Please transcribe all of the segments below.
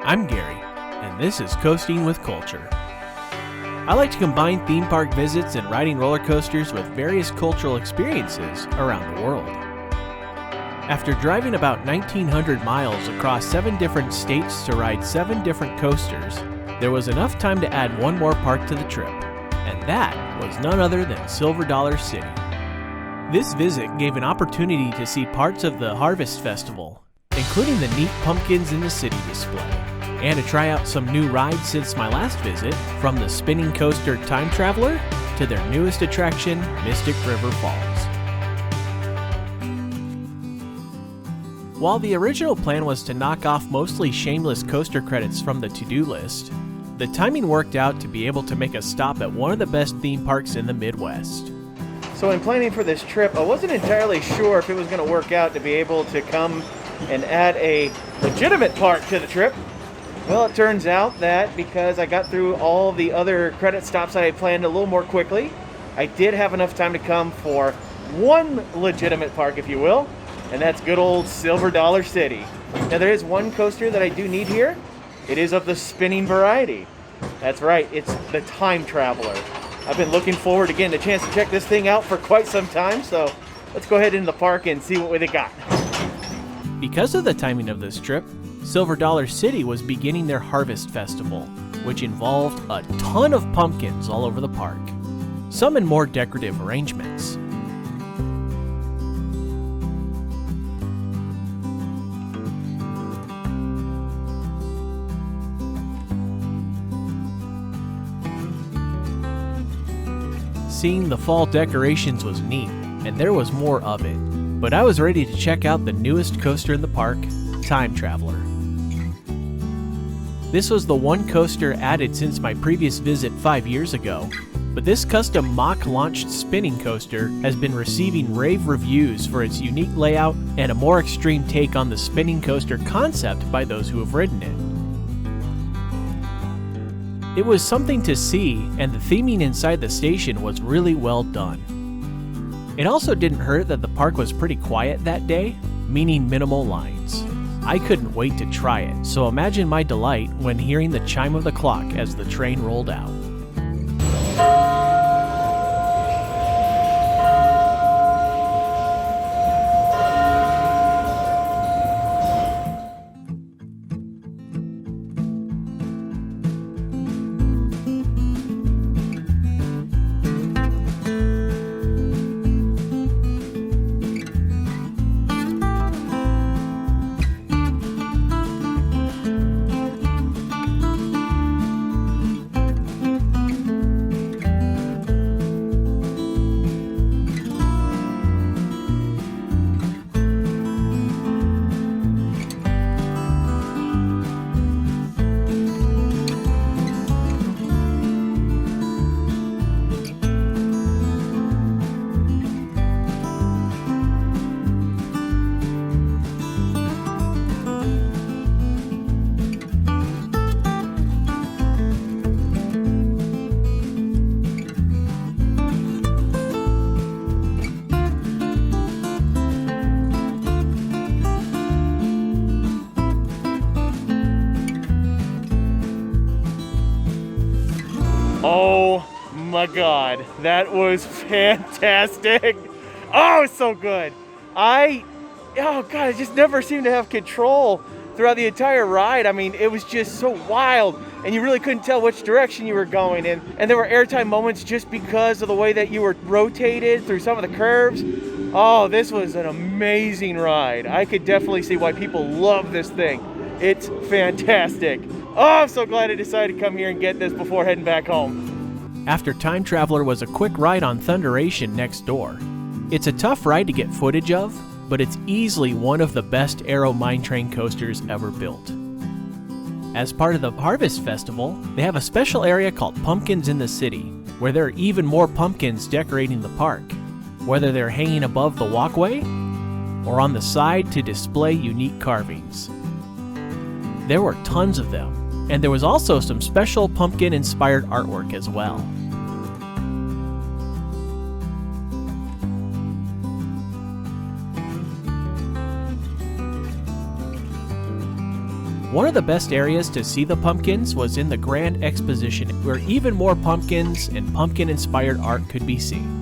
I'm Gary, and this is Coasting with Culture. I like to combine theme park visits and riding roller coasters with various cultural experiences around the world. After driving about 1,900 miles across 7 different states to ride 7 different coasters, there was enough time to add one more park to the trip, and that was none other than Silver Dollar City. This visit gave an opportunity to see parts of the Harvest Festival, including the neat Pumpkins in the City display, and to try out some new rides since my last visit, from the spinning coaster Time Traveler to their newest attraction, Mystic River Falls. While the original plan was to knock off mostly shameless coaster credits from the to-do list, the timing worked out to be able to make a stop at one of the best theme parks in the Midwest. So in planning for this trip, I wasn't entirely sure if it was going to work out to be able to come and add a legitimate park to the trip. Well, it turns out that because I got through all the other credit stops that I planned a little more quickly, I did have enough time to come for one legitimate park, if you will, and that's good old Silver Dollar City. Now there is one coaster that I do need here. It is of the spinning variety. That's right, it's the Time Traveler. I've been looking forward to getting a chance to check this thing out for quite some time, so let's go ahead into the park and see what they got. Because of the timing of this trip, Silver Dollar City was beginning their Harvest Festival, which involved a ton of pumpkins all over the park, some in more decorative arrangements. Seeing the fall decorations was neat, and there was more of it, but I was ready to check out the newest coaster in the park, Time Traveler. This was the one coaster added since my previous visit 5 years ago, but this custom mock-launched spinning coaster has been receiving rave reviews for its unique layout and a more extreme take on the spinning coaster concept by those who have ridden it. It was something to see, and the theming inside the station was really well done. It also didn't hurt that the park was pretty quiet that day, meaning minimal lines. I couldn't wait to try it, so imagine my delight when hearing the chime of the clock as the train rolled out. Oh my God, that was fantastic. Oh, it's so good. I just never seemed to have control throughout the entire ride. I mean, it was just so wild, and you really couldn't tell which direction you were going in. And there were airtime moments just because of the way that you were rotated through some of the curves. Oh, this was an amazing ride. I could definitely see why people love this thing. It's fantastic. Oh, I'm so glad I decided to come here and get this before heading back home. After Time Traveler was a quick ride on Thunderation next door. It's a tough ride to get footage of, but it's easily one of the best Aero Mine Train coasters ever built. As part of the Harvest Festival, they have a special area called Pumpkins in the City, where there are even more pumpkins decorating the park, whether they're hanging above the walkway or on the side to display unique carvings. There were tons of them, and there was also some special pumpkin-inspired artwork as well. One of the best areas to see the pumpkins was in the Grand Exposition, where even more pumpkins and pumpkin-inspired art could be seen.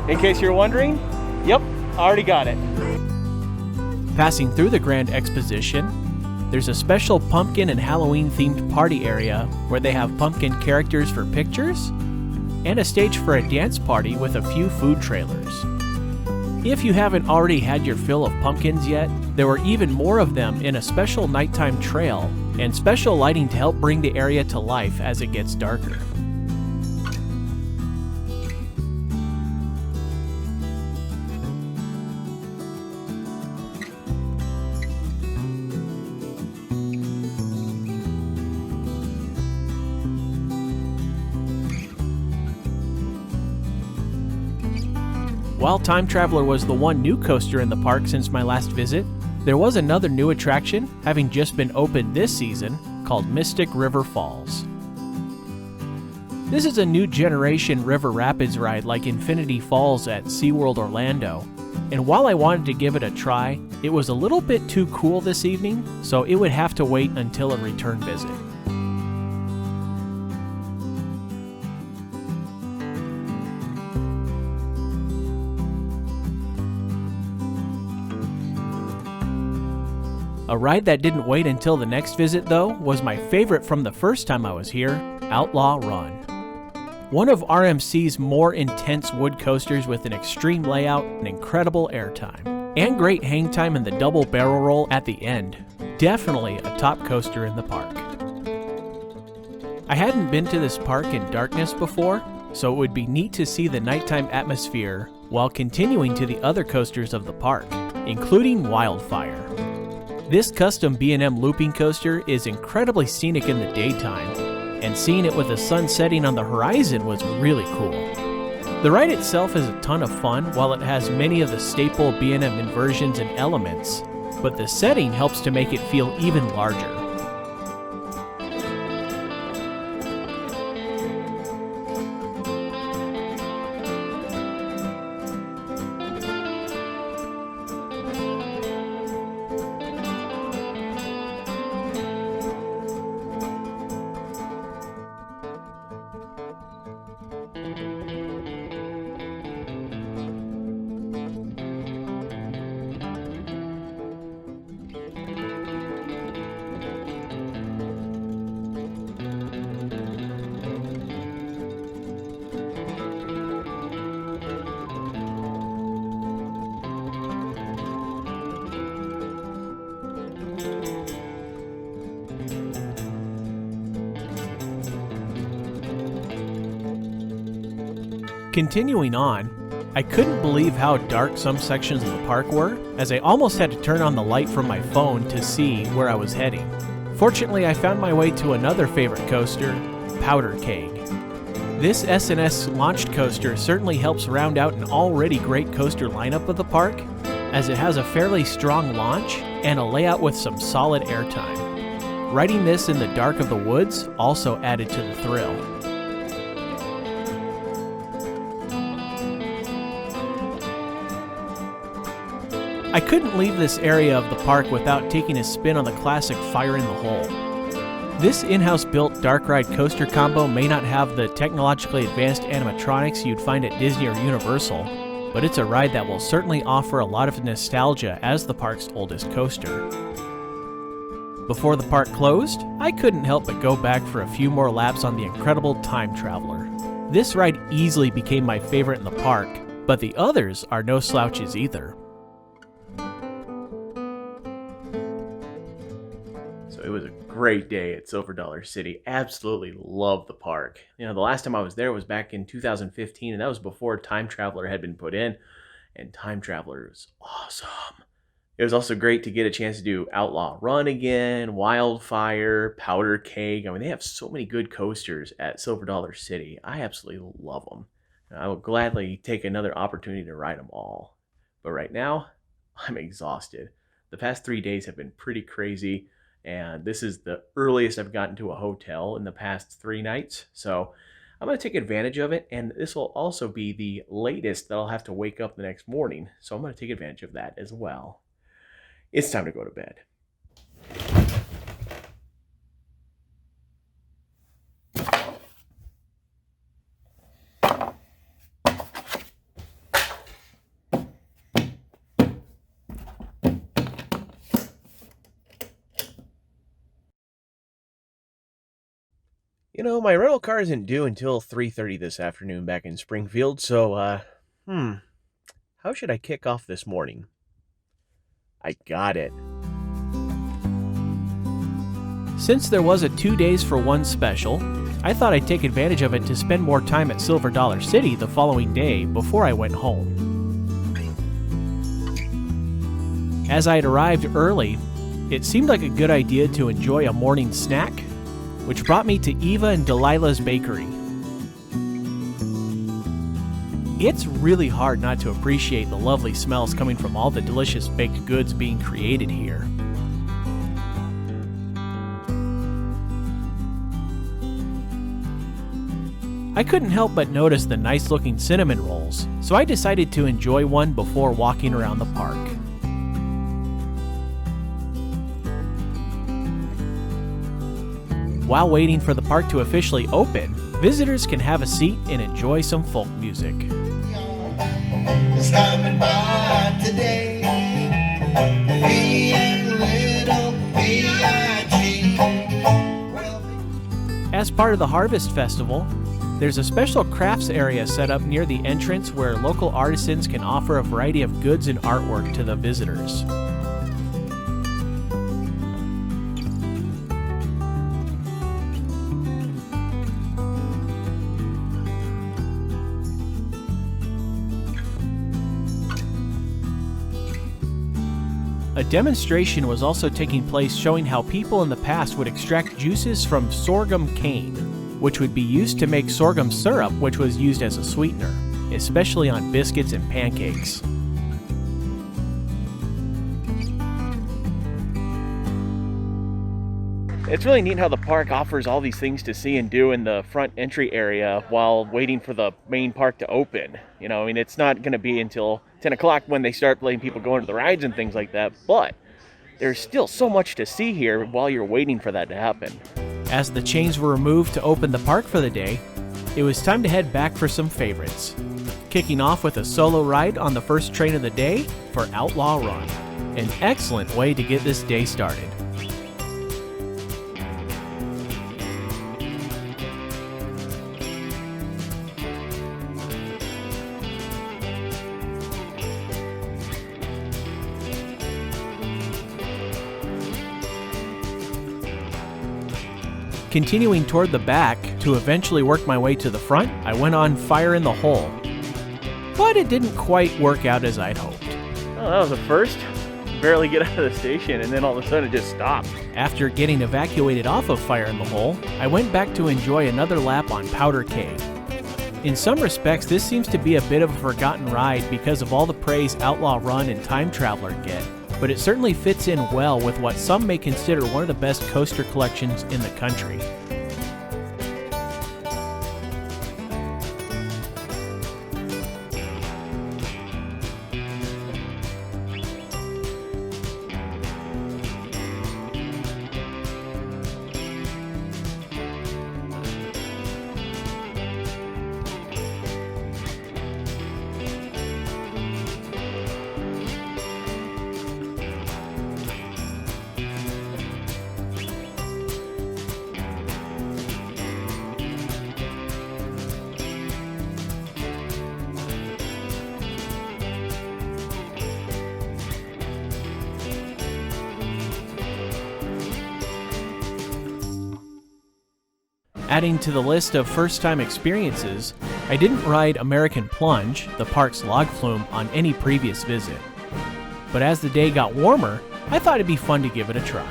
In case you're wondering, yep, already got it. Passing through the Grand Exposition, there's a special pumpkin and Halloween-themed party area where they have pumpkin characters for pictures and a stage for a dance party with a few food trailers. If you haven't already had your fill of pumpkins yet, there were even more of them in a special nighttime trail and special lighting to help bring the area to life as it gets darker. While Time Traveler was the one new coaster in the park since my last visit, there was another new attraction, having just been opened this season, called Mystic River Falls. This is a new generation river rapids ride like Infinity Falls at SeaWorld Orlando, and while I wanted to give it a try, it was a little bit too cool this evening, so it would have to wait until a return visit. A ride that didn't wait until the next visit, though, was my favorite from the first time I was here, Outlaw Run. One of RMC's more intense wood coasters with an extreme layout and incredible airtime, and great hang time in the double barrel roll at the end. Definitely a top coaster in the park. I hadn't been to this park in darkness before, so it would be neat to see the nighttime atmosphere while continuing to the other coasters of the park, including Wildfire. This custom B&M looping coaster is incredibly scenic in the daytime, and seeing it with the sun setting on the horizon was really cool. The ride itself is a ton of fun while it has many of the staple B&M inversions and elements, but the setting helps to make it feel even larger. Continuing on, I couldn't believe how dark some sections of the park were, as I almost had to turn on the light from my phone to see where I was heading. Fortunately, I found my way to another favorite coaster, Powder Keg. This S&S launched coaster certainly helps round out an already great coaster lineup of the park, as it has a fairly strong launch and a layout with some solid airtime. Riding this in the dark of the woods also added to the thrill. I couldn't leave this area of the park without taking a spin on the classic Fire in the Hole. This in-house built dark ride coaster combo may not have the technologically advanced animatronics you'd find at Disney or Universal, but it's a ride that will certainly offer a lot of nostalgia as the park's oldest coaster. Before the park closed, I couldn't help but go back for a few more laps on the incredible Time Traveler. This ride easily became my favorite in the park, but the others are no slouches either. So it was a great day at Silver Dollar City. Absolutely loved the park. You know, the last time I was there was back in 2015, and that was before Time Traveler had been put in. and Time Traveler is awesome. It was also great to get a chance to do Outlaw Run again, Wildfire, Powder Keg. I mean, they have so many good coasters at Silver Dollar City. I absolutely love them. I will gladly take another opportunity to ride them all. But right now, I'm exhausted. The past 3 days have been pretty crazy, and this is the earliest I've gotten to a hotel in the past 3 nights. So I'm going to take advantage of it, and this will also be the latest that I'll have to wake up the next morning. So I'm going to take advantage of that as well. It's time to go to bed. You know, my rental car isn't due until 3:30 this afternoon back in Springfield, so, how should I kick off this morning? I got it. Since there was a 2 days for one special, I thought I'd take advantage of it to spend more time at Silver Dollar City the following day before I went home. As I had arrived early, it seemed like a good idea to enjoy a morning snack, which brought me to Eva and Delilah's Bakery. It's really hard not to appreciate the lovely smells coming from all the delicious baked goods being created here. I couldn't help but notice the nice-looking cinnamon rolls, so I decided to enjoy one before walking around the park. While waiting for the park to officially open, visitors can have a seat and enjoy some folk music. Stopping by today, me and little B.I.G. As part of the Harvest Festival, there's a special crafts area set up near the entrance where local artisans can offer a variety of goods and artwork to the visitors. A demonstration was also taking place showing how people in the past would extract juices from sorghum cane, which would be used to make sorghum syrup, which was used as a sweetener, especially on biscuits and pancakes. It's really neat how the park offers all these things to see and do in the front entry area while waiting for the main park to open. You know, I mean, it's not going to be until 10 o'clock when they start letting people go into the rides and things like that, but there's still so much to see here while you're waiting for that to happen. As the chains were removed to open the park for the day, it was time to head back for some favorites. Kicking off with a solo ride on the first train of the day for Outlaw Run. An excellent way to get this day started. Continuing toward the back to eventually work my way to the front, I went on Fire in the Hole. But it didn't quite work out as I'd hoped. Oh, that was the first. Barely get out of the station, and then all of a sudden it just stopped. After getting evacuated off of Fire in the Hole, I went back to enjoy another lap on Powder Keg. In some respects, this seems to be a bit of a forgotten ride because of all the praise Outlaw Run and Time Traveler get, but it certainly fits in well with what some may consider one of the best coaster collections in the country. Adding to the list of first-time experiences, I didn't ride American Plunge, the park's log flume, on any previous visit. But as the day got warmer, I thought it'd be fun to give it a try.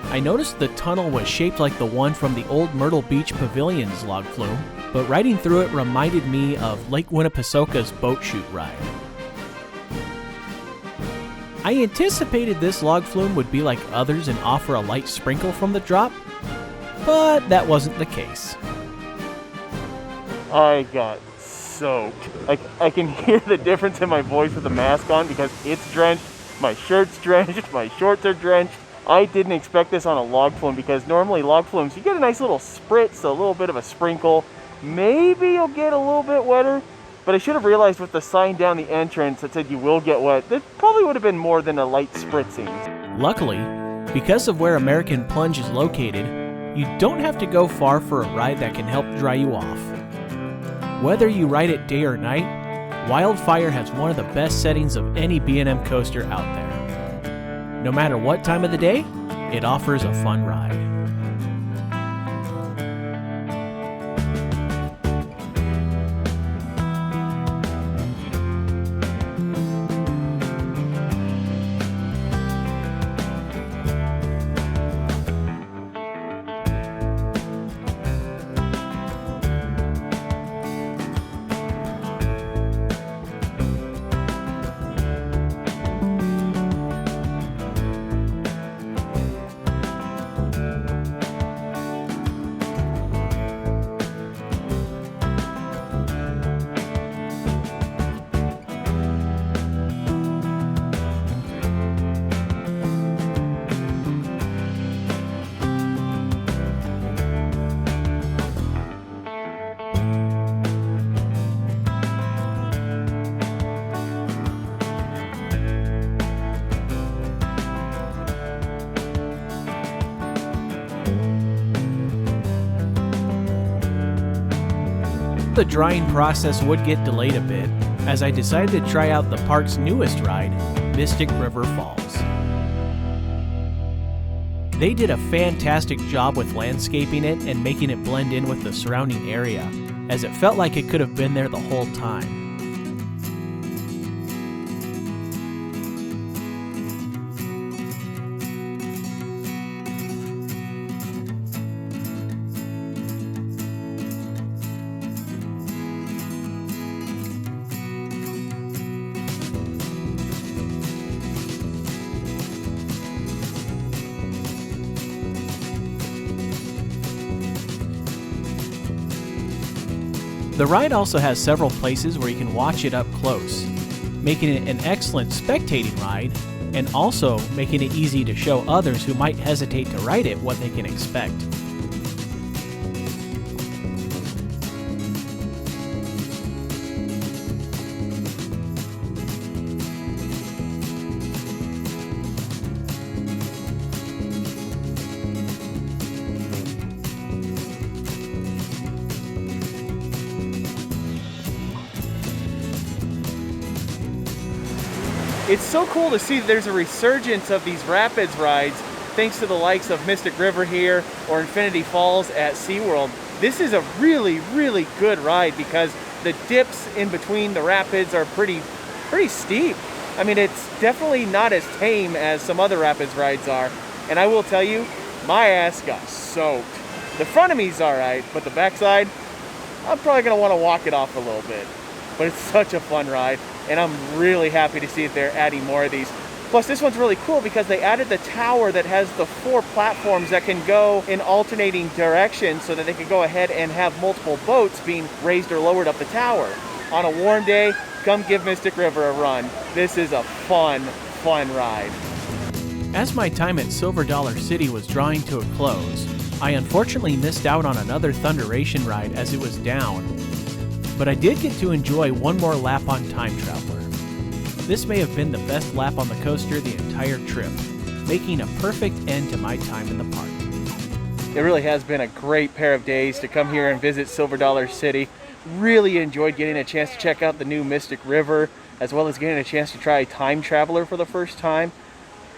I noticed the tunnel was shaped like the one from the old Myrtle Beach Pavilion's log flume, but riding through it reminded me of Lake Winnipesaukah's boat chute ride. I anticipated this log flume would be like others and offer a light sprinkle from the drop, but that wasn't the case. I got soaked. I can hear the difference in my voice with the mask on because it's drenched, my shirt's drenched, my shorts are drenched. I didn't expect this on a log flume because normally log flumes, you get a nice little spritz, a little bit of a sprinkle. Maybe you'll get a little bit wetter, but I should have realized with the sign down the entrance that said you will get wet, it probably would have been more than a light spritzing. Luckily, because of where American Plunge is located, you don't have to go far for a ride that can help dry you off. Whether you ride it day or night, Wildfire has one of the best settings of any B&M coaster out there. No matter what time of the day, it offers a fun ride. The drying process would get delayed a bit, as I decided to try out the park's newest ride, Mystic River Falls. They did a fantastic job with landscaping it and making it blend in with the surrounding area, as it felt like it could have been there the whole time. The ride also has several places where you can watch it up close, making it an excellent spectating ride and also making it easy to show others who might hesitate to ride it what they can expect. It's so cool to see that there's a resurgence of these rapids rides thanks to the likes of Mystic River here or Infinity Falls at SeaWorld. This is a really, really good ride because the dips in between the rapids are pretty steep. I mean, it's definitely not as tame as some other rapids rides are. And I will tell you, my ass got soaked. The front of me's all right, but the backside, I'm probably gonna wanna walk it off a little bit. But it's such a fun ride, and I'm really happy to see that they're adding more of these. Plus, this one's really cool because they added the tower that has the 4 platforms that can go in alternating directions so that they can go ahead and have multiple boats being raised or lowered up the tower. On a warm day, come give Mystic River a run. This is a fun, fun ride. As my time at Silver Dollar City was drawing to a close, I unfortunately missed out on another Thunderation ride as it was down, but I did get to enjoy one more lap on Time Traveler. This may have been the best lap on the coaster the entire trip, making a perfect end to my time in the park. It really has been a great pair of days to come here and visit Silver Dollar City. Really enjoyed getting a chance to check out the new Mystic River, as well as getting a chance to try Time Traveler for the first time.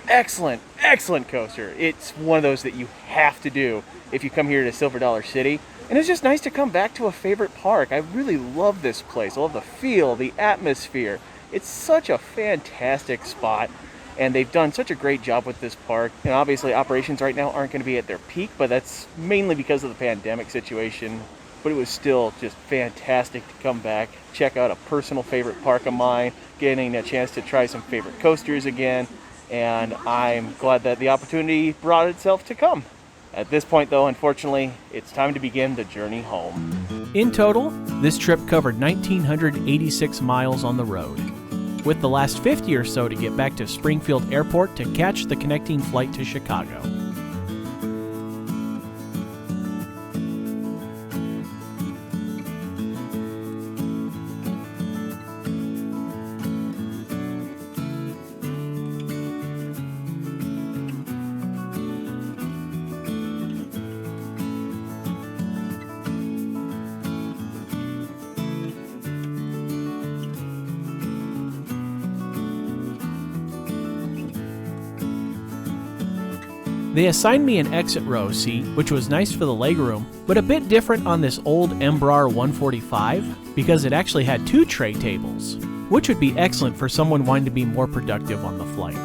excellent, excellent coaster. It's one of those that you have to do if you come here to Silver Dollar City. And it's just nice to come back to a favorite park. I really love this place. I love the feel, the atmosphere. It's such a fantastic spot, and they've done such a great job with this park. And obviously operations right now aren't going to be at their peak, but that's mainly because of the pandemic situation. But it was still just fantastic to come back, check out a personal favorite park of mine, getting a chance to try some favorite coasters again, and I'm glad that the opportunity brought itself to come. At this point though, unfortunately, it's time to begin the journey home. In total, this trip covered 1,986 miles on the road, with the last 50 or so to get back to Springfield Airport to catch the connecting flight to Chicago. They assigned me an exit row seat, which was nice for the legroom, but a bit different on this old Embraer 145 because it actually had 2 tray tables, which would be excellent for someone wanting to be more productive on the flight.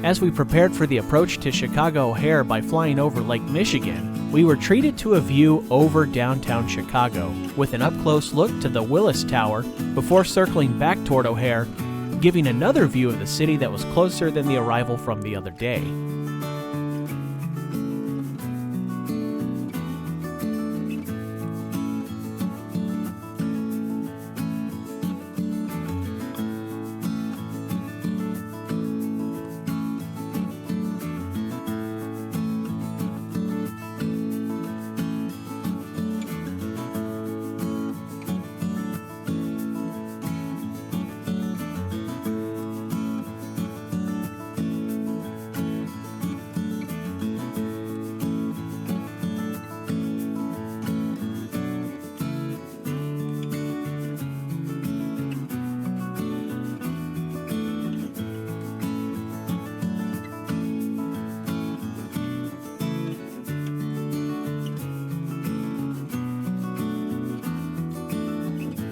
As we prepared for the approach to Chicago O'Hare by flying over Lake Michigan, we were treated to a view over downtown Chicago with an up-close look to the Willis Tower before circling back toward O'Hare, giving another view of the city that was closer than the arrival from the other day.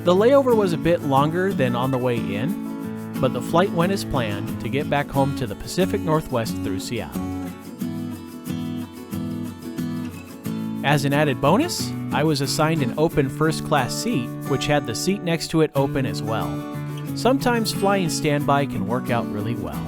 The layover was a bit longer than on the way in, but the flight went as planned to get back home to the Pacific Northwest through Seattle. As an added bonus, I was assigned an open first-class seat, which had the seat next to it open as well. Sometimes flying standby can work out really well.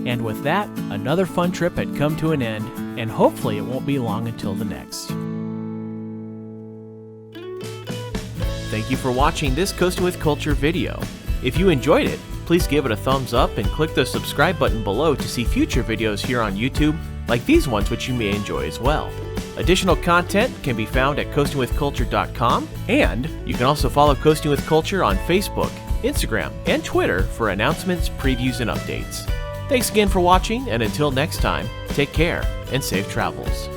And with that, another fun trip had come to an end, and hopefully it won't be long until the next. Thank you for watching this Coasting with Culture video. If you enjoyed it, please give it a thumbs up and click the subscribe button below to see future videos here on YouTube, like these ones which you may enjoy as well. Additional content can be found at coastingwithculture.com, and you can also follow Coasting with Culture on Facebook, Instagram, and Twitter for announcements, previews, and updates. Thanks again for watching, and until next time, take care and safe travels.